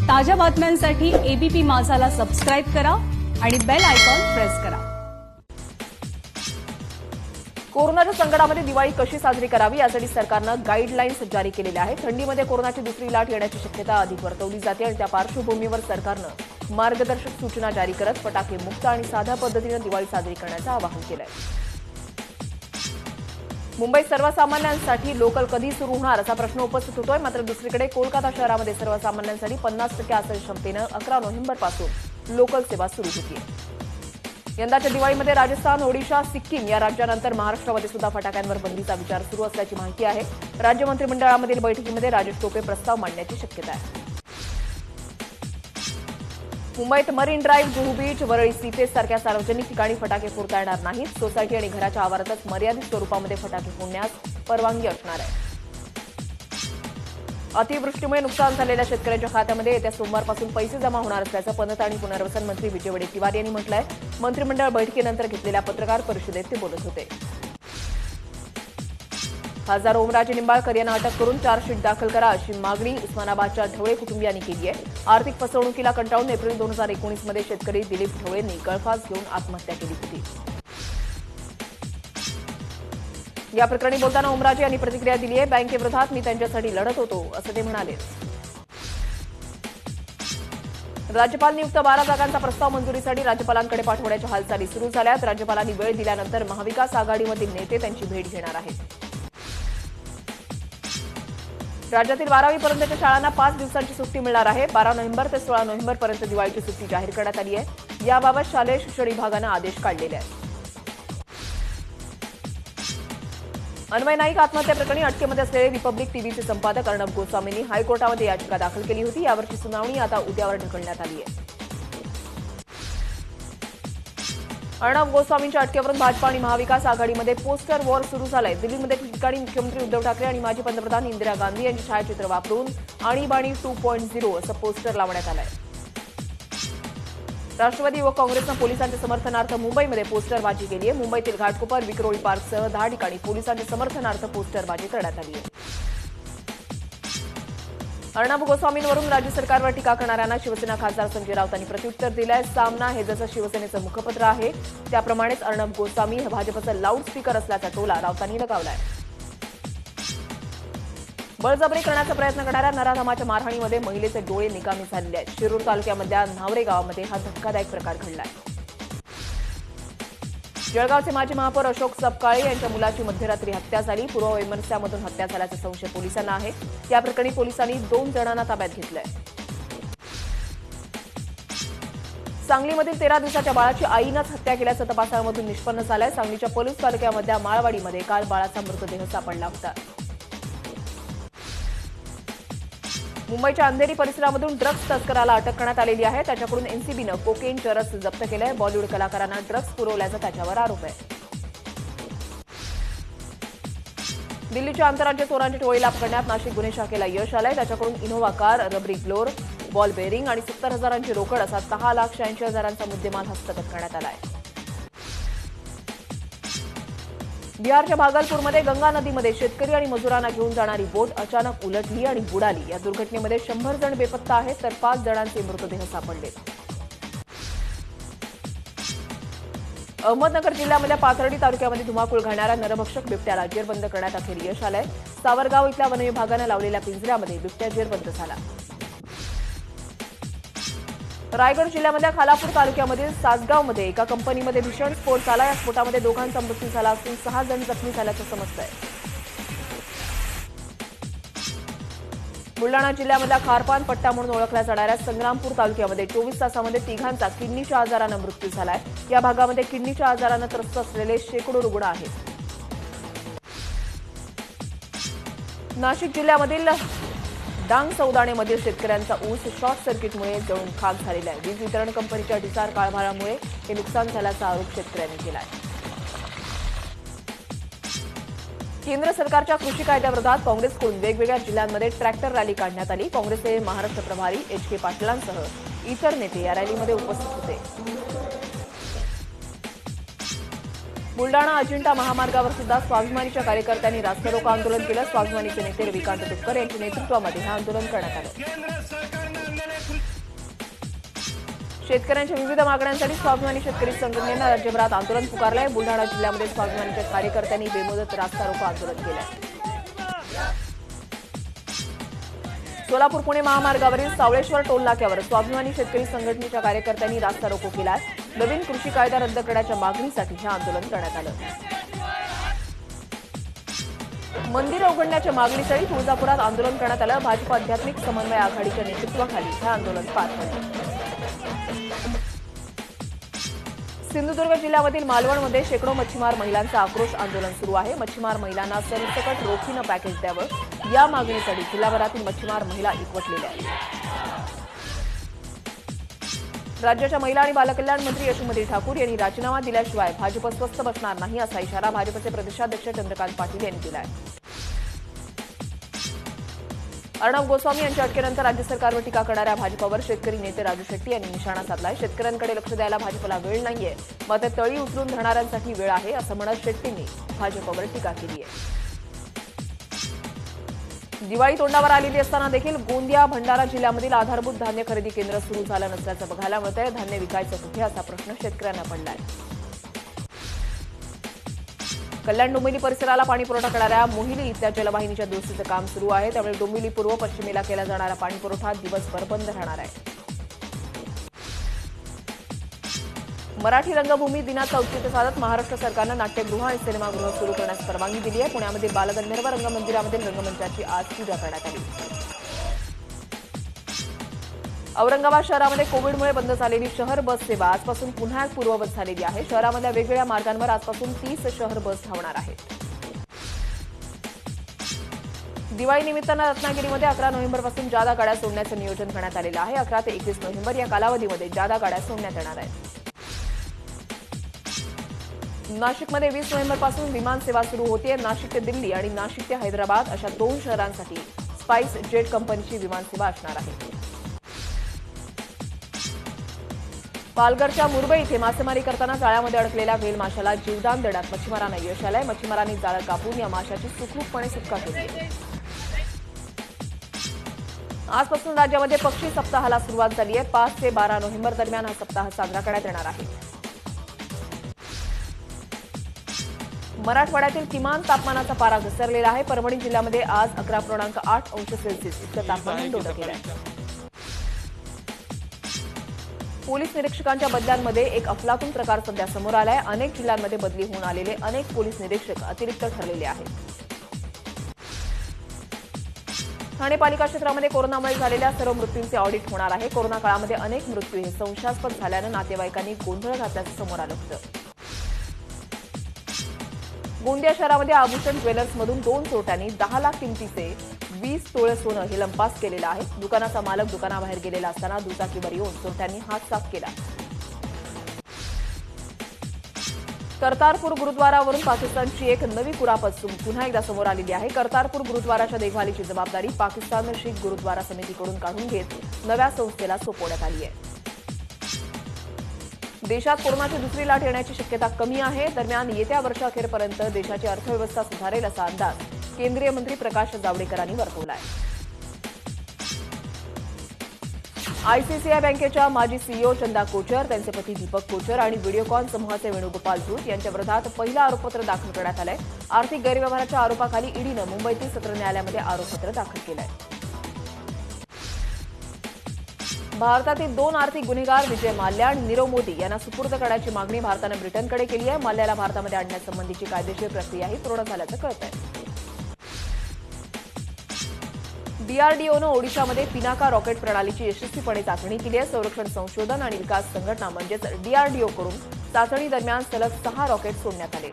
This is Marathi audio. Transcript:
ताज्या बातम्यांसाठी एबीपी माझाला सबस्क्राइब करा आणि बेल आयकॉन प्रेस करा। कोरोनाच्या संकटामध्ये दिवाळी कशी साजरी करावी यासाठी सरकारनं गाईडलाईन्स जारी केलेल्या आहेत। थंडीमध्ये कोरोनाची दुसरी लाट येण्याची शक्यता अधिक वर्तवली जाते आणि त्या पार्श्वभूमीवर सरकारनं मार्गदर्शक सूचना जारी करत फटाके मुक्त आणि साध्या पद्धतीने दिवाळी साजरी करण्याचं आवाहन केलंय। मुंबईत सर्वसामान्यांसाठी लोकल कधी सुरू होणार असा प्रश्न उपस्थित होतोय। मात्र दुसरीकडे कोलकाता शहरामध्ये सर्वसामान्यांसाठी 50% आसन क्षमतेनं 11 नोव्हेंबरपासून लोकल सेवा सुरू होतीये। यंदाच्या दिवाळीमध्ये राजस्थान, ओडिशा, सिक्कीम या राज्यांनंतर महाराष्ट्रामध्ये सुद्धा फटाक्यांवर बंदीचा विचार सुरू असल्याची माहिती आहे। राज्य मंत्रिमंडळामधील बैठकीमध्ये राजेश टोपे प्रस्ताव मांडण्याची शक्यता आहे। मुंबईत marine drive, Juhu beach, Worli sea face सारख्या सार्वजनिक ठिकाणी फटाके फोडता येणार नाहीत। सोसायटी आणि घराच्या आवारातच मर्यादित स्वरूपामध्ये फटाके फोडण्यास परवानगी असणार आहे। अतिवृष्टीमुळे नुकसान झालेल्या शेतकऱ्यांच्या खात्यामध्ये येत्या सोमवारपासून पैसे जमा होणार असल्याचं पणन आणि पुनर्वसन मंत्री विजय वडेट्टीवार यांनी म्हटलंय। मंत्रिमंडळ बैठकीनंतर घेतलेल्या पत्रकार परिषदेत ते बोलत होते। खासदार ओमराजे निंबाळकर यांना अटक करून चार्जशीट दाखल करा अशी मागणी उस्मानाबादच्या ढवळे कुटुंबियांनी केली आहे। आर्थिक फसवणुकीला कंटाळून एप्रिल 2019 मध्ये शेतकरी दिलीप ढवळेंनी गळफास घेऊन आत्महत्या केली होती। या प्रकरणी बोलताना ओमराजे यांनी प्रतिक्रिया दिली आहे। बँकेविरोधात मी त्यांच्यासाठी लढत होतो असं ते म्हणाले। राज्यपाल नियुक्त 12 जागांचा प्रस्ताव मंजुरीसाठी राज्यपालांकडे पाठवण्याच्या हालचाली सुरू झाल्यात। राज्यपालांनी वेळ दिल्यानंतर महाविकास आघाडीमधील नेते त्यांची भेट घेणार आहेत। राज्यातील 12वी पर्यंतच्या शाळांना 5 दिवसांची सुट्टी मिळणार आहे। 12 नोव्हेंबर ते 16 नोव्हेंबरपर्यंत दिवाळीची सुट्टी जाहीर करण्यात आली आहे। याबाबत शालेय शिक्षण विभागानं आदेश काढलेले आहेत। अन्वय नाईक आत्महत्या प्रकरणी अटकेमध्ये असलेले रिपब्लिक टीव्हीचे संपादक अर्णब गोस्वामींनी हायकोर्टामध्ये याचिका दाखल केली होती। यावरची सुनावणी आता उद्यावर ढकलण्यात आली आहे। अर्णब गोस्वामींच्या अटकेवरून भाजपा आणि महाविकास आघाडीमध्ये पोस्टर वॉर सुरू झालंय। दिल्लीमध्ये ठिकठिकाणी मुख्यमंत्री उद्धव ठाकरे आणि माजी पंतप्रधान इंदिरा गांधी यांची छायाचित्र वापरून आणीबाणी 2.0 असं पोस्टर लावण्यात आलंय। राष्ट्रवादी व काँग्रेसनं पोलिसांच्या समर्थनार्थ मुंबईमध्ये पोस्टरबाजी केली आहे। मुंबईतील घाटकोपर, विक्रोळी पार्कसह 10 ठिकाणी पोलिसांच्या समर्थनार्थ पोस्टरबाजी करण्यात आली आहे। अर्णब गोस्वामींवरून राज्य सरकारवर टीका करणाऱ्यांना शिवसेना खासदार संजय राऊतांनी प्रत्युत्तर दिलंय। सामना हे जसं शिवसेनेचं मुखपत्र आहे त्याप्रमाणेच अर्णब गोस्वामी हे भाजपचं लाऊडस्पीकर असल्याचा टोला राऊतांनी लगावलाय। बळजबरी करण्याचा प्रयत्न करणाऱ्या नराधमाच्या मारहाणीमध्ये महिलेचे डोळे निकामी झालेले आहेत। शिरूर तालुक्यामधल्या न्हावरे गावामध्ये हा धक्कादायक प्रकार घडलाय। जळगावचे माजी महापौर अशोक सपकाळे यांच्या मुलाची मध्यरात्री हत्या झाली। पूर्ववैमनस्यामधून हत्या झाल्याचा संशय पोलिसांना आहे। या प्रकरणी पोलिसांनी 2 जणांना ताब्यात घेतलंय। सांगलीमधील 13 दिवसाच्या बाळाची आईनंच हत्या केल्याचं तपासामधून निष्पन्न झालंय। सांगलीच्या पलूस तालुक्यामधल्या माळवाडीमध्ये काल बाळाचा मृतदेह सापडला होता। मुंबईच्या अंधेरी परिसरामधून ड्रग्ज तस्कराला अटक करण्यात आलेली आहे। त्याच्याकडून एनसीबीनं कोकेन चरस जप्त केलंय। बॉलिवूड कलाकारांना ड्रग्ज पुरवल्याचा त्याच्यावर आरोप आहे। दिल्लीच्या आंतरराज्य चोरांच्या टोळीला पकडण्यात नाशिक गुन्हे शाखेला यश आलंय। त्याच्याकडून इनोव्हा कार, रबरी फ्लोर, बॉल बेअरिंग आणि 70,000ची रोकड असा 10,86,000चा मुद्देमाल हस्तगत करण्यात आला आहे। बिहारच्या भागलपूरमध्ये गंगा नदीमध्ये शेतकरी आणि मजुरांना घेऊन जाणारी बोट अचानक उलटली आणि बुडाली। या दुर्घटनेमध्ये 100 जण बेपत्ता आहेत तर 5 जणांचे मृतदेह सापडले। अहमदनगर जिल्ह्यामधल्या पाथर्डी तालुक्यामध्ये धुमाकूळ घालणाऱ्या नरभक्षक बिबट्याला जेरबंद करण्यात अखेर यश आलंय। सावरगाव इथल्या वन विभागानं लावलेल्या पिंजऱ्यामध्ये बिबट्या जेरबंद झाला। रायगड जिल्ह्यामधल्या खालापूर तालुक्यामधील सासगावमध्ये एका कंपनीमध्ये भीषण स्फोट झाला। या स्फोटामध्ये 2 जणांचा मृत्यू झाला असून 6 जण जखमी झाल्याचं समजतंय। बुलडाणा जिल्ह्यामधल्या खारपान पट्टा म्हणून ओळखल्या जाणाऱ्या संग्रामपूर तालुक्यामध्ये 24 तासामध्ये 3 किडनीच्या आजारानं मृत्यू झालाय। या भागामध्ये किडनीच्या आजारानं त्रस्त असलेले शेकडो रुग्ण आहेत। नाशिक जिल्ह्यामधील डांग सौदाणेमधील शेतकऱ्यांचा ऊस शॉर्ट सर्किटमुळे जळून खाक झालेला आहे। वीज वितरण कंपनीच्या ढिसाळ कारभारामुळे हे नुकसान झाल्याचा आरोप शेतकऱ्यांनी केला आहे। केंद्र सरकारच्या कृषी कायद्याविरोधात काँग्रेसकडून वेगवेगळ्या जिल्ह्यांमध्ये ट्रॅक्टर रॅली काढण्यात आली। काँग्रेसचे महाराष्ट्र प्रभारी एच.के. पाटलांसह इतर नेते या रॅलीमध्ये उपस्थित होते। बुलडाणा अजिंठा महामार्गावर सुद्धा स्वाभिमानीच्या कार्यकर्त्यांनी रास्ता रोको आंदोलन केलं। स्वाभिमानीचे नेते रविकांत तुपकर यांच्या नेतृत्वामध्ये हे आंदोलन करण्यात आलं। शेतकऱ्यांच्या विविध मागण्यांसाठी स्वाभिमानी शेतकरी संघटनेनं राज्यभरात आंदोलन पुकारलंय. बुलढाणा जिल्ह्यामध्ये स्वाभिमानीच्या कार्यकर्त्यांनी बेमुदत रास्ता रोको आंदोलन केलंय. सोलापूर पुणे महामार्गावरील सावळेश्वर टोल नाक्यावर स्वाभिमानी शेतकरी संघटनेच्या कार्यकर्त्यांनी रास्ता रोको केलाय. नवीन कृषी कायदा रद्द करण्याच्या मागणीसाठी हे आंदोलन करण्यात आलं. मंदिरं उघडण्याच्या मागणीसाठी तुळजापुरात आंदोलन करण्यात आलं. भाजप आध्यात्मिक समन्वय आघाडीच्या नेतृत्वाखाली हे आंदोलन पार पडलं. सिंधुदुर्ग जिल्ह्यामधील मालवणमध्ये शेकडो मच्छीमार महिलांचं आक्रोश आंदोलन सुरू आहे. मच्छीमार महिलांना सरसकट रोखीनं पॅकेज द्यावं या मागणीसाठी जिल्हाभरातील मच्छीमार महिला एकवटलेल्या आहेत. राज्याच्या महिला आणि बालकल्याण मंत्री यशोमती ठाकूर यांनी राजीनामा दिल्याशिवाय भाजप स्वस्थ बसणार नाही असा इशारा भाजपचे प्रदेशाध्यक्ष चंद्रकांत पाटील यांनी दिला आहे. अर्णब गोस्वामी यांच्या अटकेनंतर राज्य सरकारवर टीका करणाऱ्या भाजपवर शेतकरी नेते राजू शेट्टी यांनी निशाणा साधलाय. शेतकऱ्यांकडे लक्ष द्यायला भाजपला वेळ नाहीये, मात्र तळी उचलून धरणाऱ्यांसाठी वेळ आहे असं म्हणत शेट्टींनी भाजपवर टीका केली आहे. दिवाळी तोंडावर आलेली असताना देखील गोंदिया भंडारा जिल्ह्यामधील आधारभूत धान्य खरेदी केंद्र सुरू झालं नसल्याचं बघायला मिळतंय. धान्य विकायचं कुठे असा प्रश्न शेतकऱ्यांना पडलाय. कल्याण डोंबिवली परिसराला पाणी पुरवठा करणाऱ्या मोहिली इथल्या जलवाहिनीच्या दुरुस्तीचं काम सुरू आहे. त्यामुळे डोंबिवली पूर्व पश्चिमेला केला जाणारा पाणी पुरवठा दिवसभर बंद राहणार आहे. मराठी रंगभूमी दिनाचं औचित्य साधत महाराष्ट्र सरकारनं नाट्यगृह आणि सिनेमागृह सुरू करण्यास परवानगी दिली आहे. पुण्यामध्ये बालगंधर्व रंगमंदिरामधील रंगमंचाची आज पूजा करण्यात आली. औरंगाबाद शहरामध्ये कोविडमुळे बंद झालेली शहर बस सेवा आजपासून पुन्हा पूर्ववत झालेली आहे. शहरामधल्या वेगवेगळ्या मार्गांवर आजपासून 30 शहर बस धावणार आहेत. दिवाळी निमित्तानं रत्नागिरीमध्ये 11 नोव्हेंबरपासून जादा गाड्या सोडण्याचं नियोजन करण्यात आलेलं आहे. 11 ते 21 नोव्हेंबर या कालावधीमध्ये जादा गाड्या सोडण्यात येणार आहेत. नाशिकमध्ये 20 नोव्हेंबरपासून विमान सेवा सुरू होतीये. नाशिक ते दिल्ली आणि नाशिक ते हैदराबाद अशा 2 शहरांसाठी स्पाइस जेट कंपनीची विमान सेवा असणार आहे. पालघरच्या मुरबई इथे मासेमारी करताना जाळ्यामध्ये अडकलेल्या व्हेल माशाला जीवदान देण्यात मच्छीमारांना यश आलंय. मच्छीमारांनी जाळं कापून या माशाची सुखरूपपणे सुटका केली आहे. आजपासून राज्यामध्ये पक्षी सप्ताहाला सुरुवात झाली आहे. 5 ते 12 नोव्हेंबर दरम्यान हा सप्ताह साजरा करण्यात येणार आहे. मराठवाड्यातील किमान तापमानाचा पारा घसरलेला आहे. परभणी जिल्ह्यामध्ये आज 11.8 अंश सेल्सिअस इतकं तापमान नोंद केलं आहे. पोलीस निरीक्षकांच्या बदल्यांमध्ये एक अफलातून प्रकार सध्या समोर आलाय. अनेक जिल्ह्यांमध्ये बदली होऊन आलेले अनेक पोलीस निरीक्षक अतिरिक्त ठरलेले आहेत. ठाणे पालिका क्षेत्रामध्ये कोरोनामुळे झालेल्या सर्व मृत्यूंचे ऑडिट होणार आहे. कोरोना काळामध्ये अनेक मृत्यू हे संशयास्पद झाल्यानं नातेवाईकांनी गोंधळ घातल्याचं समोर आलं होतं. गोंदिया शहरामध्ये आभूषण ज्वेलर्समधून 2 चोरट्यांनी 10 लाख किमतीचे 20 तोळे सोनं हे लंपास केलेलं आहे. दुकानाचा मालक दुकानाबाहेर गेलेला असताना दुचाकीवर येऊन चोरट्यांनी हात साफ केला. कर्तारपूर गुरुद्वारावरून पाकिस्तानची एक नवी कुरापत पुन्हा एकदा समोर आलेली आहे. कर्तारपूर गुरुद्वाराच्या देखभालीची जबाबदारी पाकिस्तान शीख गुरुद्वारा समितीकडून काढून घेत नव्या संस्थेला सोपवण्यात आली आहे. देशात कोरोनाची दुसरी लाट येण्याची शक्यता कमी आहे. दरम्यान येत्या वर्षाअखेरपर्यंत देशाची अर्थव्यवस्था सुधारेल असा अंदाज केंद्रीय मंत्री प्रकाश जावडेकरांनी वर्तवला आहे. आयसीसीआय बँकेच्या माजी सीईओ चंदा कोचर, त्यांचे पती दीपक कोचर आणि व्हिडिओकॉन समूहाचे वेणुगोपाल धूत यांच्या विरोधात पहिलं आरोपपत्र दाखल करण्यात आलंय. आर्थिक गैरव्यवहाराच्या आरोपाखाली ईडीनं मुंबईतील सत्र न्यायालयामध्ये आरोपपत्र दाखल केलं आहे. भारतातील 2 आर्थिक गुन्हेगार विजय माल्या आणि नीरव मोदी यांना सुपूर्द करण्याची मागणी भारतानं ब्रिटनकडे केली आहे. माल्याला भारतामध्ये आणण्यासंबंधीची कायदेशीर प्रक्रियाही पूर्ण झाल्याचं कळतंय. डीआरडीओनं ओडिशामध्ये पिनाका रॉकेट प्रणालीची यशस्वीपणे चाचणी केली आहे. संरक्षण संशोधन आणि विकास संघटना म्हणजेच डीआरडीओकडून चाचणी दरम्यान सलग 6 रॉकेट सोडण्यात आले.